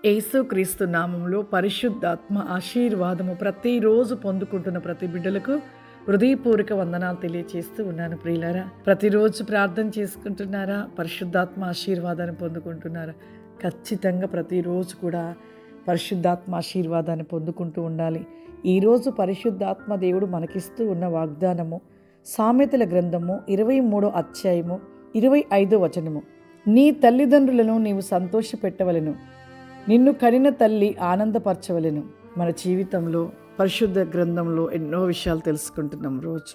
యేసుక్రీస్తు నామములో పరిశుద్ధాత్మ ఆశీర్వాదము ప్రతిరోజు పొందుకుంటున్న ప్రతి బిడ్డలకు హృదయపూర్వక వందనాలు తెలియచేస్తూ ఉన్నాను. ప్రియులారా, ప్రతిరోజు ప్రార్థన చేసుకుంటున్నారా? పరిశుద్ధాత్మ ఆశీర్వాదాన్ని పొందుకుంటున్నారా? ఖచ్చితంగా ప్రతిరోజు కూడా పరిశుద్ధాత్మ ఆశీర్వాదాన్ని పొందుకుంటూ ఉండాలి. ఈరోజు పరిశుద్ధాత్మ దేవుడు మనకిస్తూ ఉన్న వాగ్దానము సామెతల గ్రంథము 23వ అధ్యాయము 25వ వచనము. నీ తల్లిదండ్రులను నీవు సంతోషపెట్టవలెను, నిన్ను కనిన తల్లి ఆనందపరచవలెను. మన జీవితంలో పరిశుద్ధ గ్రంథంలో ఎన్నో విషయాలు తెలుసుకుంటున్నాం రోజు.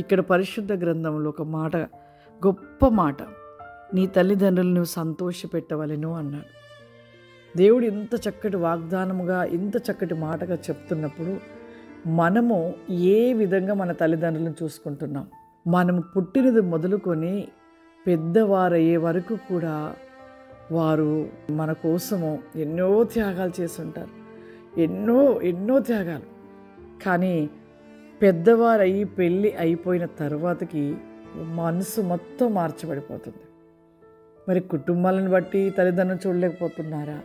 ఇక్కడ పరిశుద్ధ గ్రంథంలో ఒక మాట, గొప్ప మాట, నీ తల్లిదండ్రులను నువ్వు సంతోషపెట్టవలెను అన్నాడు. దేవుడు ఇంత చక్కటి వాగ్దానముగా, ఇంత చక్కటి మాటగా చెప్తున్నప్పుడు మనము ఏ విధంగా మన తల్లిదండ్రులను చూసుకుంటున్నాం? మనము పుట్టినది మొదలుకొని పెద్దవారయ్యే వరకు కూడా వారు మన కోసము ఎన్నో త్యాగాలు చేస్తుంటారు. ఎన్నో త్యాగాలు. కానీ పెద్దవారయ్యి పెళ్ళి అయిపోయిన తర్వాతకి మనసు మొత్తం మార్చబడిపోతుంది. మరి కుటుంబాలను బట్టి తల్లిదండ్రులు చూడలేకపోతున్నారా?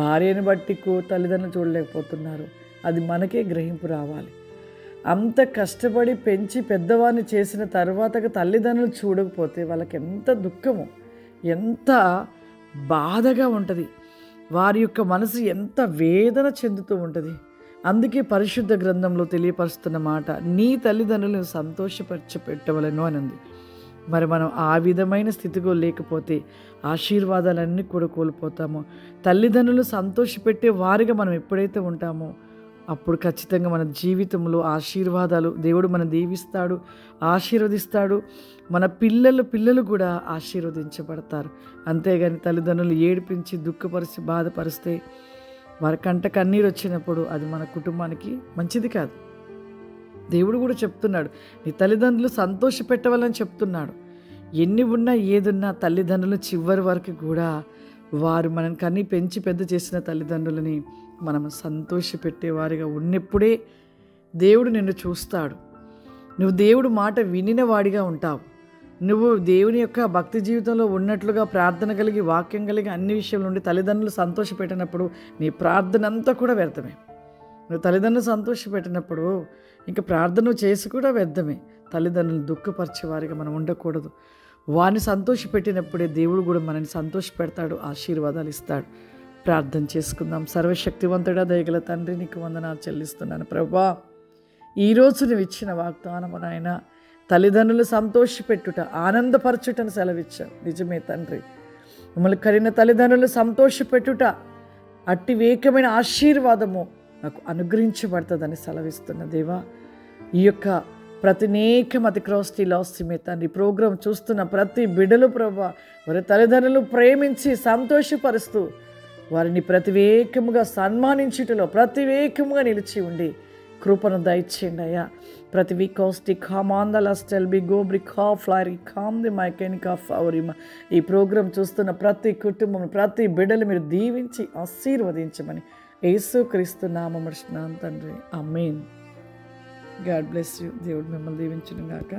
భార్యను బట్టి తల్లిదండ్రులు చూడలేకపోతున్నారు. అది మనకే గ్రహింపు రావాలి. అంత కష్టపడి పెంచి పెద్దవారిని చేసిన తర్వాత తల్లిదండ్రులు చూడకపోతే వాళ్ళకి ఎంత దుఃఖము, ఎంత బాధగా ఉంటుంది. వారి యొక్క మనసు ఎంత వేదన చెందుతూ ఉంటుంది. అందుకే పరిశుద్ధ గ్రంథంలో తెలియపరుస్తున్న మాట, నీ తల్లిదండ్రులను సంతోషపరచపెట్టవలెను అని ఉంది. మరి మనం ఆ విధమైన స్థితిలో లేకపోతే ఆశీర్వాదాలన్నీ కూడా కోల్పోతాము. తల్లిదండ్రులు సంతోషపెట్టే వారిగా మనం ఎప్పుడైతే ఉంటామో అప్పుడు ఖచ్చితంగా మన జీవితంలో ఆశీర్వాదాలు దేవుడు మనం దీవిస్తాడు, ఆశీర్వదిస్తాడు. మన పిల్లలు కూడా ఆశీర్వదించబడతారు. అంతేగాని తల్లిదండ్రులు ఏడిపించి దుఃఖపరిచి బాధపరిస్తే, వారి కంట కన్నీరు వచ్చినప్పుడు అది మన కుటుంబానికి మంచిది కాదు. దేవుడు కూడా చెప్తున్నాడు, నీ తల్లిదండ్రులు సంతోషపెట్టవాలని చెప్తున్నాడు. ఎన్ని ఉన్నా ఏదున్నా తల్లిదండ్రులు చివరి వరకు కూడా వారు మనం కన్నీ పెంచి పెద్ద చేసిన తల్లిదండ్రులని మనం సంతోషపెట్టేవారిగా ఉన్నప్పుడే దేవుడు నిన్ను చూస్తాడు. నువ్వు దేవుడు మాట వినిన వాడిగా ఉంటావు. నువ్వు దేవుని యొక్క భక్తి జీవితంలో ఉన్నట్లుగా ప్రార్థన కలిగి, వాక్యం కలిగి అన్ని విషయాల నుండి తల్లిదండ్రులు సంతోషపెట్టినప్పుడు నీ ప్రార్థన అంతా కూడా వ్యర్థమే. నువ్వు తల్లిదండ్రులు సంతోషపెట్టినప్పుడు ఇంకా ప్రార్థన చేసి కూడా వ్యర్థమే. తల్లిదండ్రులు దుఃఖపరిచే వారిగా మనం ఉండకూడదు. వారిని సంతోషపెట్టినప్పుడే దేవుడు కూడా మనల్ని సంతోషపెడతాడు, ఆశీర్వాదాలు ఇస్తాడు. ప్రార్థన చేసుకుందాం. సర్వశక్తివంతుడా, దయగల తండ్రి, నీకు వందనాలు చెల్లిస్తున్నాను ప్రభువా. ఈరోజు నువ్వు ఇచ్చిన వాగ్దానము నాయన, తల్లిదండ్రులు సంతోషపెట్టుట, ఆనందపరచుటను సెలవిచ్చావు. నిజమే తండ్రి, మిమ్మల్ని కరిన తల్లిదండ్రులు సంతోషపెట్టుట అట్టి వేకమైన ఆశీర్వాదము నాకు అనుగ్రహించబడుతుందని సెలవిస్తున్న దేవా, ఈ యొక్క ప్రతినేకం అతి క్రోస్టీ లాస్తిమే తండ్రి ప్రోగ్రాం చూస్తున్న ప్రతి బిడ్డలు ప్రభా, వారి తల్లిదండ్రులు ప్రేమించి సంతోషపరుస్తూ వారిని ప్రతివేకముగా సన్మానించుటలో ప్రతివేకముగా నిలిచి ఉండి కృపను దయచేయండి అయ్యా. ప్రతి వీకోస్టి కామాందలస్టెల్ బి గోబ్రి కాఫ్లారి కామ్ ది మైకెనిక్ ఆఫ్ అవరిమ ఈ ప్రోగ్రాం చూస్తున్న ప్రతి కుటుంబం, ప్రతి బిడ్డలు మీరు దీవించి ఆశీర్వదించమని యేసుక్రీస్తు నామమున తండ్రి, ఆమేన్. God bless you. దేవుడు మిమ్మల్ని దీవించును గాక.